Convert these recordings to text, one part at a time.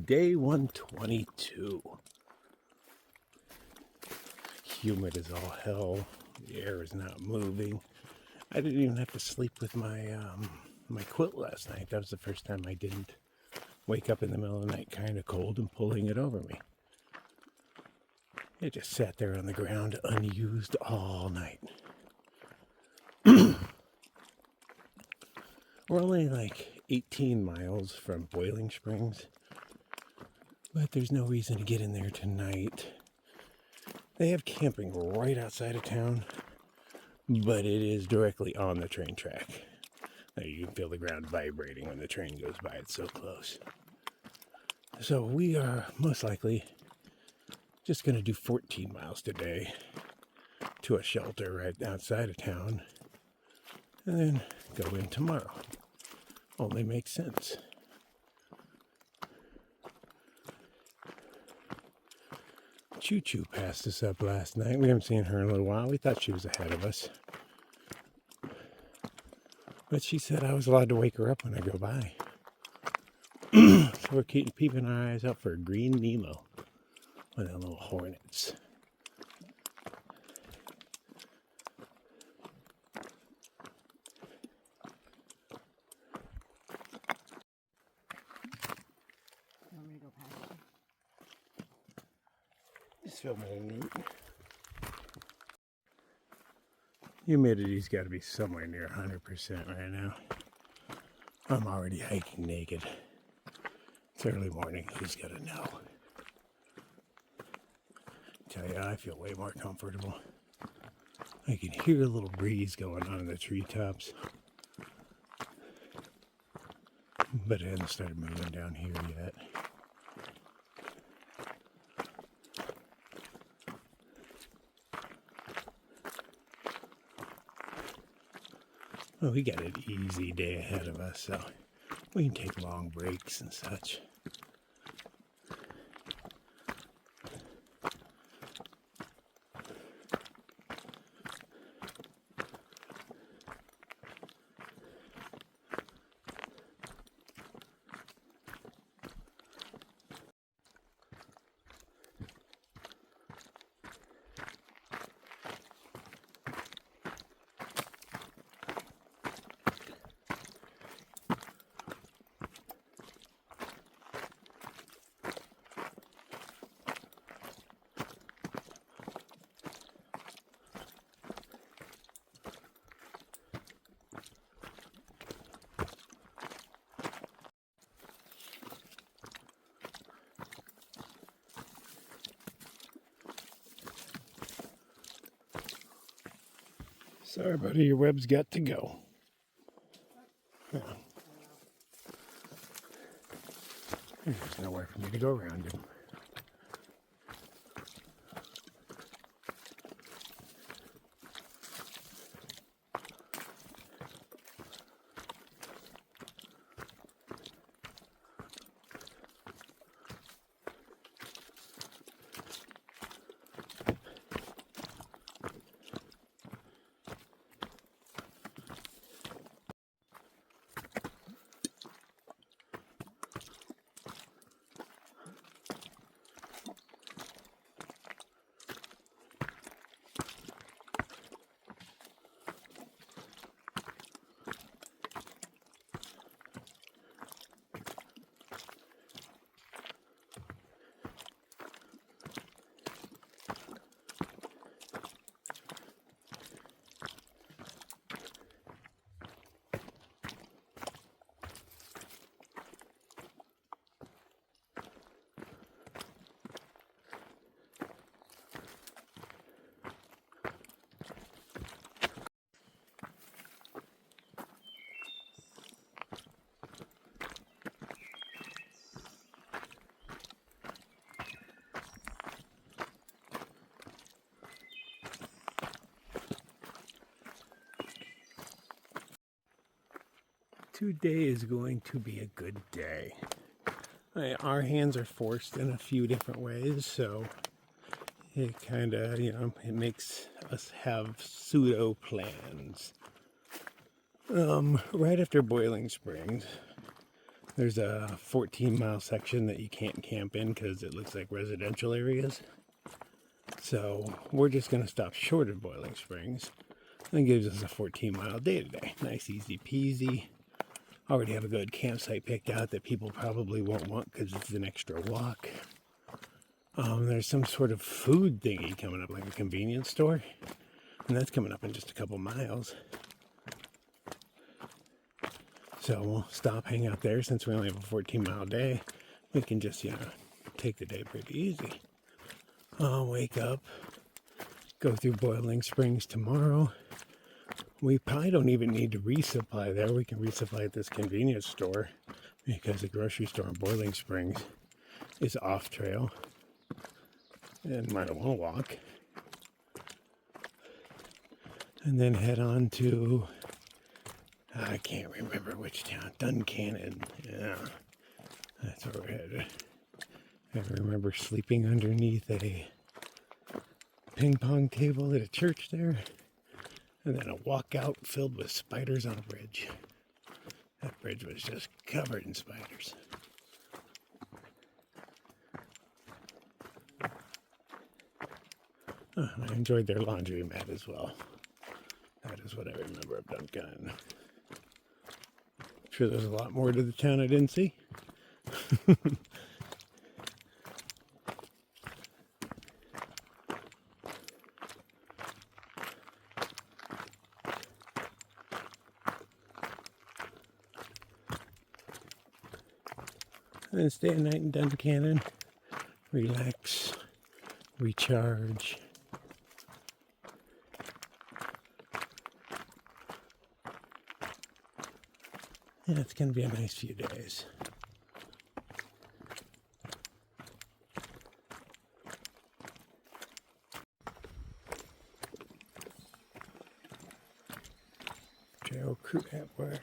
Day 122. Humid as all hell. The air is not moving. I didn't even have to sleep with my my quilt last night. That was the first time I didn't wake up in the middle of the night kind of cold and pulling it over me. It just sat there on the ground unused all night. We're only like 18 miles from Boiling Springs, but there's no reason to get in there tonight. They have camping right outside of town, but it is directly on the train track. You can feel the ground vibrating when the train goes by. It's so close. So we are most likely just going to do 14 miles today to a shelter right outside of town, and then go in tomorrow. Only makes sense. Choo Choo passed us up last night. We haven't seen her in a little while. We thought she was ahead of us. But she said I was allowed to wake her up when I go by. So we're keeping our eyes out for a green Nemo. One of the little hornets. Want me to go past you? Just feel more neat. Humidity's got to be somewhere near 100% right now. I'm already hiking naked. It's early morning. Who's got to know? Tell you, I feel way more comfortable. I can hear a little breeze going on in the treetops, but it hasn't started moving down here yet. Well, we got an easy day ahead of us, so we can take long breaks and such. Sorry, buddy, your web's got to go. Yeah. There's nowhere for me to go around him. Today is going to be a good day. Our hands are forced in a few different ways, so it kind of, it makes us have pseudo plans. Right after Boiling Springs, There's a 14-mile section that you can't camp in because it looks like residential areas. So we're just going to stop short of Boiling Springs. And it gives us a 14-mile day today. Nice, easy peasy. Already have a good campsite picked out that people probably won't want because it's an extra walk. There's some sort of food thingy coming up, like a convenience store. And that's coming up in just a couple miles. So we'll stop, hang out there since we only have a 14-mile day. We can just, take the day pretty easy. I'll wake up, go through Boiling Springs tomorrow. We probably don't even need to resupply there. We can resupply at this convenience store because the grocery store in Boiling Springs is off trail and might want to walk. And then head on to, I can't remember which town, Duncannon. Yeah, that's where we're headed. I remember sleeping underneath a ping pong table at a church there. And then a walkout filled with spiders on a bridge. That bridge was just covered in spiders. Oh, I enjoyed their laundry mat as well. That is what I remember of Duncan. I'm sure there's a lot more to the town I didn't see. And then stay a night in Duncannon, relax, recharge. Yeah, it's going to be a nice few days. Trail crew at work.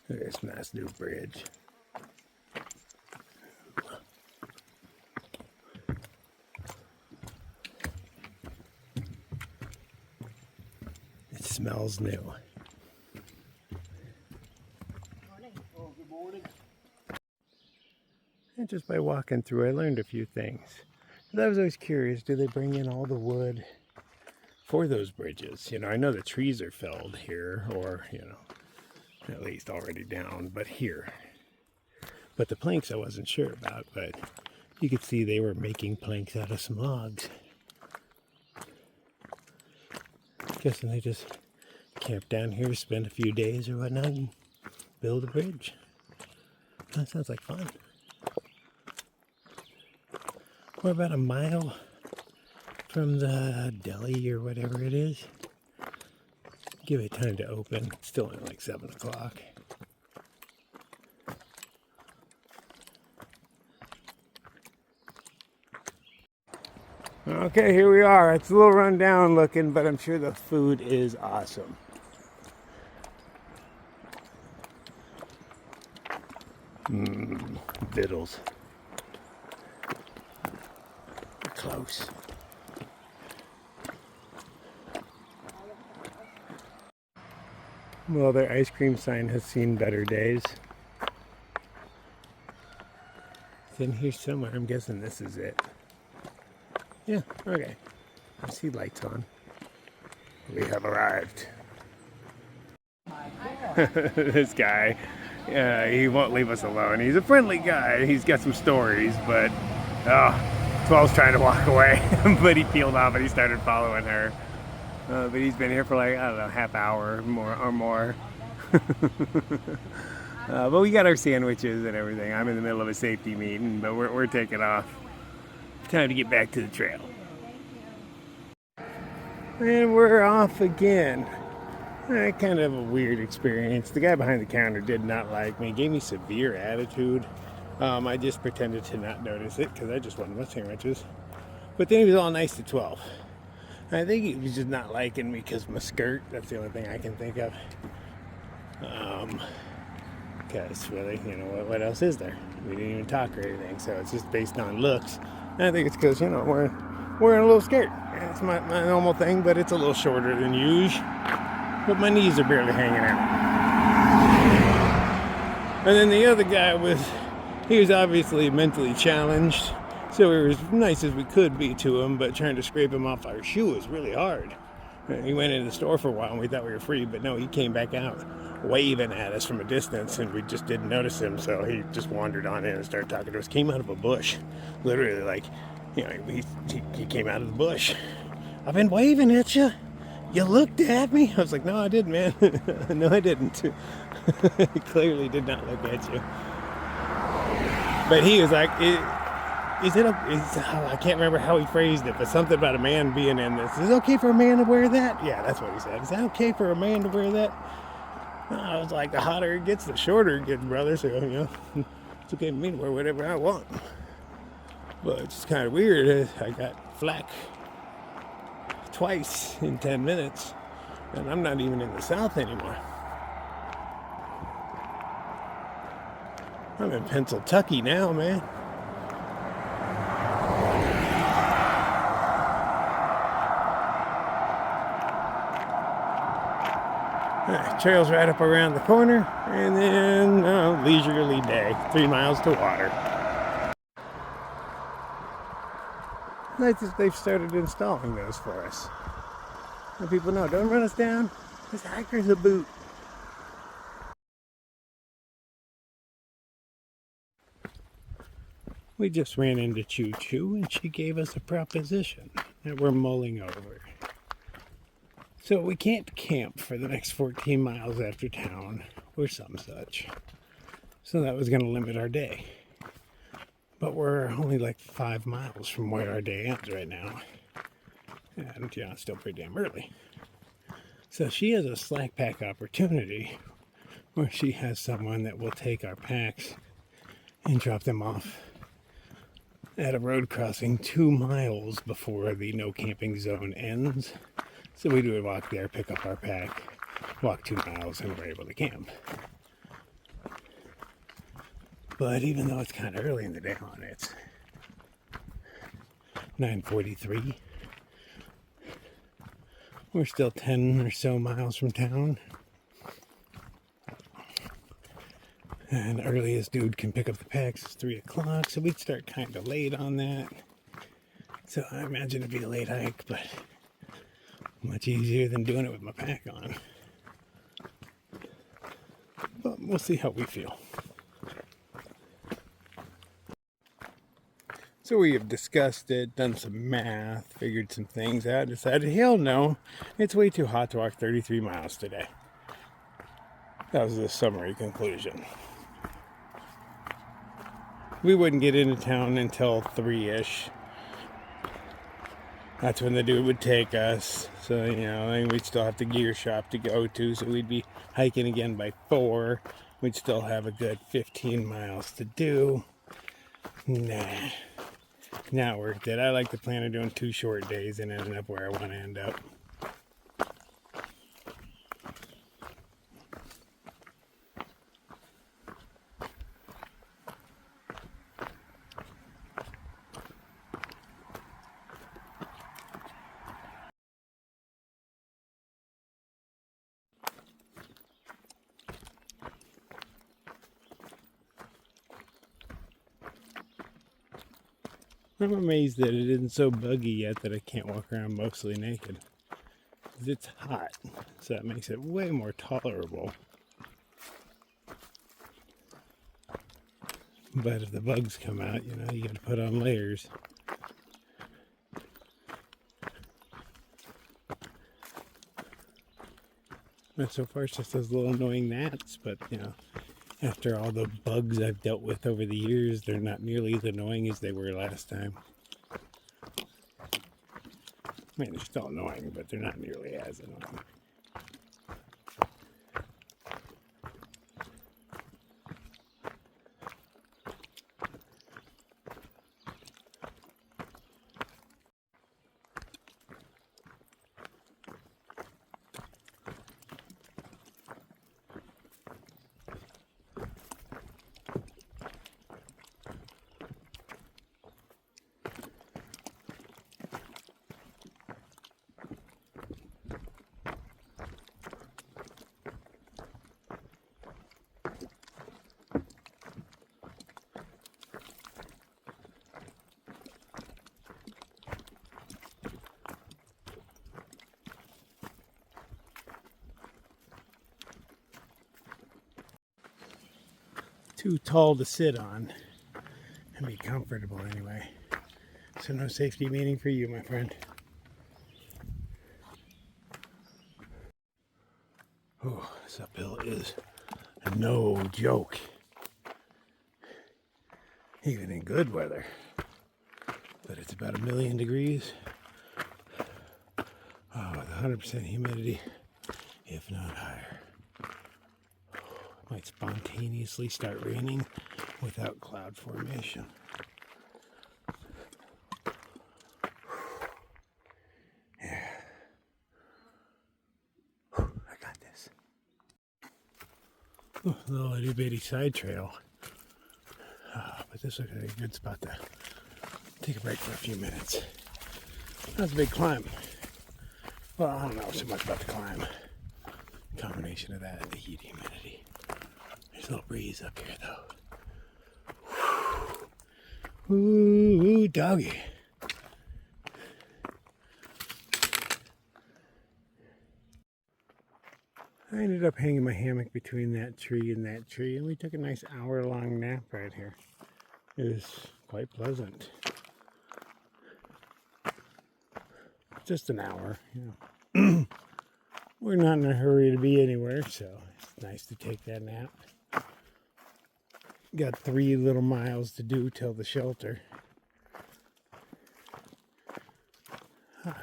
Look at this nice new bridge. It smells new. Oh, good morning. And just by walking through, I learned a few things. I was always curious, do they bring in all the wood for those bridges? I know the trees are felled here, or, at least already down, but here. But the planks I wasn't sure about, but you could see they were making planks out of some logs. Guessing they just camp down here, spend a few days or whatnot, and build a bridge. That sounds like fun. We're about a mile from the deli or whatever it is. Give it time to open. It's still only like 7 o'clock. Okay, here we are. It's a little run down looking, but I'm sure the food is awesome. Vittles. We're close. Well, their ice cream sign has seen better days. It's in here somewhere. I'm guessing this is it. Yeah, okay. I see lights on. We have arrived. This guy, he won't leave us alone. He's a friendly guy. He's got some stories, but 12's trying to walk away, but he peeled off and he started following her. But he's been here for like, I don't know, half hour or more. But we got our sandwiches and everything. I'm in the middle of a safety meeting, but we're taking off. Time to get back to the trail. And we're off again. Kind of a weird experience. The guy behind the counter did not like me. Gave me severe attitude. I just pretended to not notice it because I just wanted my sandwiches. But then he was all nice to 12. I think he was just not liking me because of my skirt. That's the only thing I can think of. Because really, what else is there? We didn't even talk or anything, so it's just based on looks. And I think it's because, wearing a little skirt. It's my normal thing, but it's a little shorter than usual. But my knees are barely hanging out. And then the other guy he was obviously mentally challenged. So we were as nice as we could be to him, but trying to scrape him off our shoe was really hard. He went into the store for a while and we thought we were free, but no, he came back out waving at us from a distance and we just didn't notice him, so he just wandered on in and started talking to us. Came out of a bush. Literally, like, you know, he came out of the bush. I've been waving at you. You looked at me. I was like, no, I didn't, man. No, I didn't. He clearly did not look at you. But he was like, I can't remember how he phrased it, but something about a man being in this. Is it okay for a man to wear that? Yeah, that's what he said. Is that okay for a man to wear that? I was like, the hotter it gets, the shorter it gets, brother. So, you know, it's okay for me to wear whatever I want. But it's kind of weird. I got flack twice in 10 minutes, and I'm not even in the South anymore. I'm in Pennsylvania now, man. Trail's right up around the corner, and then leisurely day, 3 miles to water. Nice that they've started installing those for us. And people know, don't run us down. This hiker's a boot. We just ran into Choo Choo, and she gave us a proposition that we're mulling over. So we can't camp for the next 14 miles after town, or some such. So that was going to limit our day. But we're only like 5 miles from where our day ends right now. And, you know, it's still pretty damn early. So she has a slack pack opportunity where she has someone that will take our packs and drop them off at a road crossing 2 miles before the no camping zone ends. So we do a walk there, pick up our pack, walk 2 miles, and we're able to camp. But even though it's kind of early in the day on it, it's 9:43. We're still 10 or so miles from town. And the earliest dude can pick up the packs is 3 o'clock, so we'd start kind of late on that. So I imagine it'd be a late hike, but much easier than doing it with my pack on. But we'll see how we feel. So we have discussed it, done some math, figured some things out, decided, hell no, it's way too hot to walk 33 miles today. That was the summary conclusion. We wouldn't get into town until 3-ish. That's when the dude would take us. So, you know, and we'd still have the gear shop to go to, so we'd be hiking again by 4. We'd still have a good 15 miles to do. Nah. Not worth it. I like the plan of doing 2 short days and ending up where I want to end up. I'm amazed that it isn't so buggy yet that I can't walk around mostly naked. It's hot, so that makes it way more tolerable. But if the bugs come out, you know, you gotta put on layers. But so far it's just those little annoying gnats, but you know, after all the bugs I've dealt with over the years, they're not nearly as annoying as they were last time. I mean, they're still annoying, but they're not nearly as annoying. too tall to sit on and be comfortable anyway. So no safety meeting for you, my friend. Oh, this uphill is no joke. Even in good weather. But it's about 1,000,000 degrees. Oh, with 100% humidity, if not higher. It might spontaneously start raining without cloud formation. Yeah. I got this. Oh, a little itty bitty side trail. But this looks like a good spot to take a break for a few minutes. That's a big climb. Well, I don't know so much about the climb. Combination of that and the heat, humidity. There's a little breeze up here, though. Ooh, doggy. I ended up hanging my hammock between that tree and that tree, and we took a nice hour-long nap right here. It was quite pleasant. Just an hour, you know. We're not in a hurry to be anywhere, so it's nice to take that nap. Got 3 little miles to do till the shelter.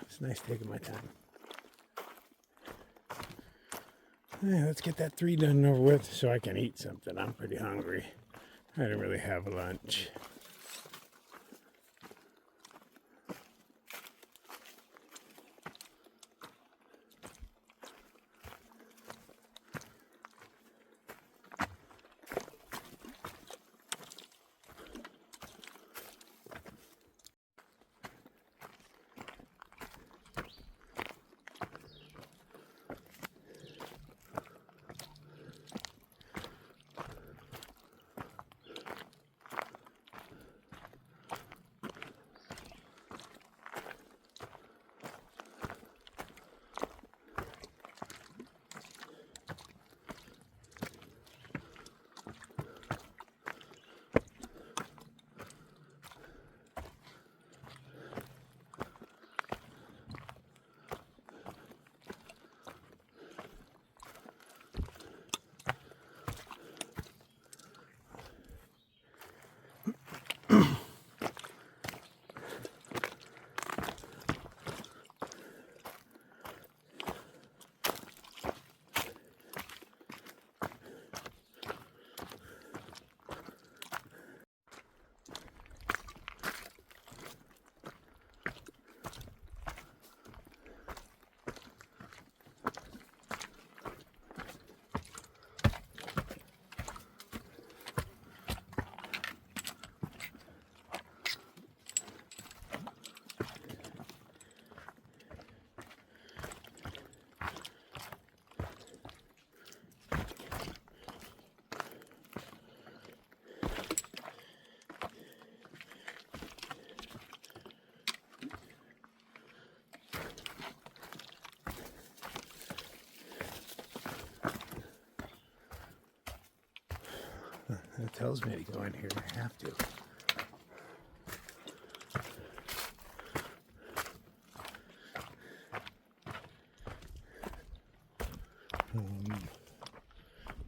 It's nice taking my time. Yeah, let's get that 3 done and over with so I can eat something. I'm pretty hungry. I didn't really have lunch. It tells me to go in here. I have to.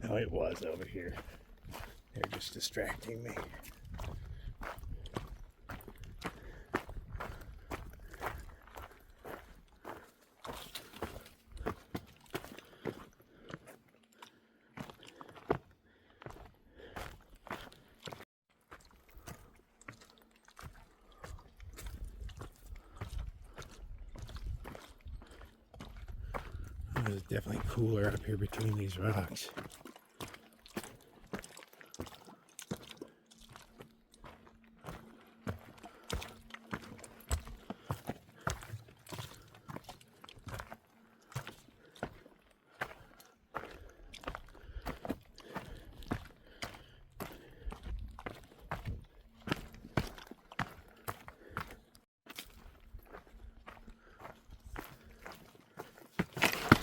No, it was over here. They're just distracting me. It's definitely cooler up here between these rocks.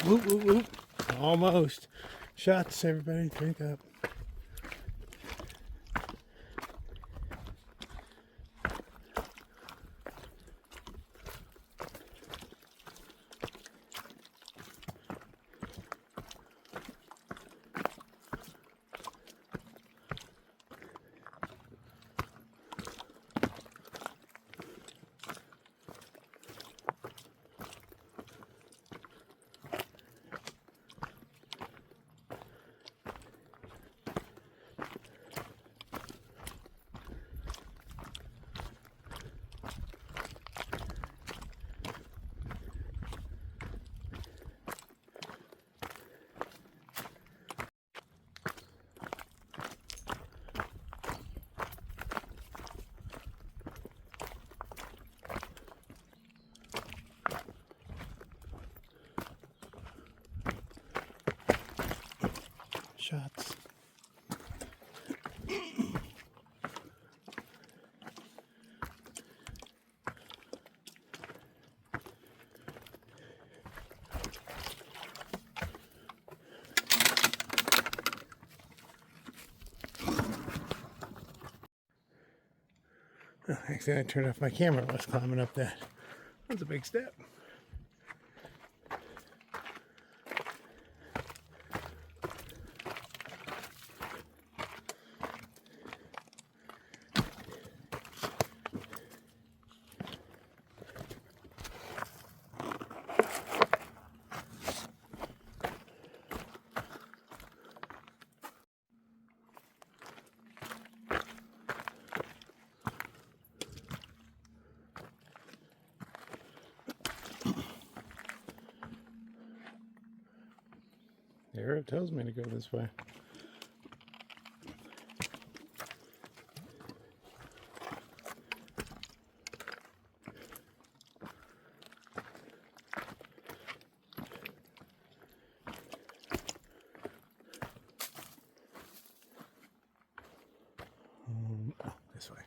Whoop, whoop, whoop. Almost. Shots, everybody. Drink up. Oh, actually, I turned off my camera while I was climbing up that. That's a big step. The arrow tells me to go this way. Oh, this way.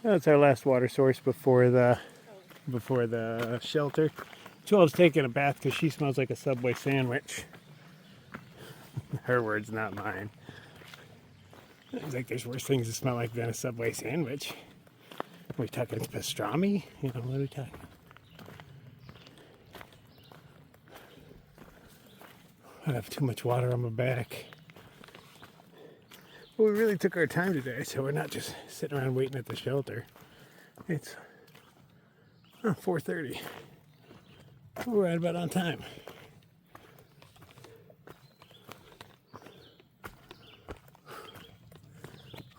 That's our last water source before the shelter. Joel's taking a bath because she smells like a Subway sandwich. Her words, not mine. It's like there's worse things that smell like than a Subway sandwich. Are we talking pastrami? You know, what are we talking? I have too much water on my back. But we really took our time today, so we're not just sitting around waiting at the shelter. It's 4:30. We're right about on time.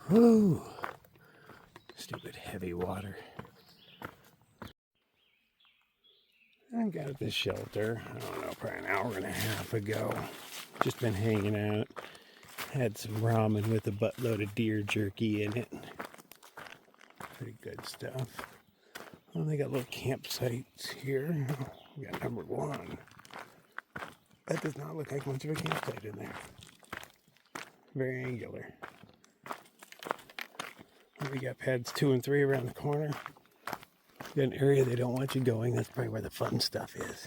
Whew. Stupid heavy water. I got at this shelter, I don't know, probably an hour and a half ago. Just been hanging out. Had some ramen with a buttload of deer jerky in it. Pretty good stuff. Well, they got little campsites here. We got number 1. That does not look like much of a campsite in there. Very angular. We got pads 2 and 3 around the corner. Got an area they don't want you going. That's probably where the fun stuff is.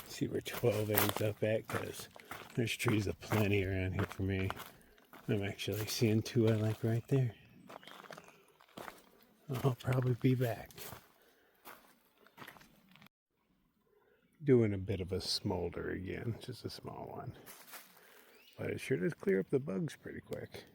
See where 12 ends up at, because there's trees aplenty around here for me. I'm actually seeing 2 I like right there. I'll probably be back. Doing a bit of a smolder again, just a small one. But it sure does clear up the bugs pretty quick.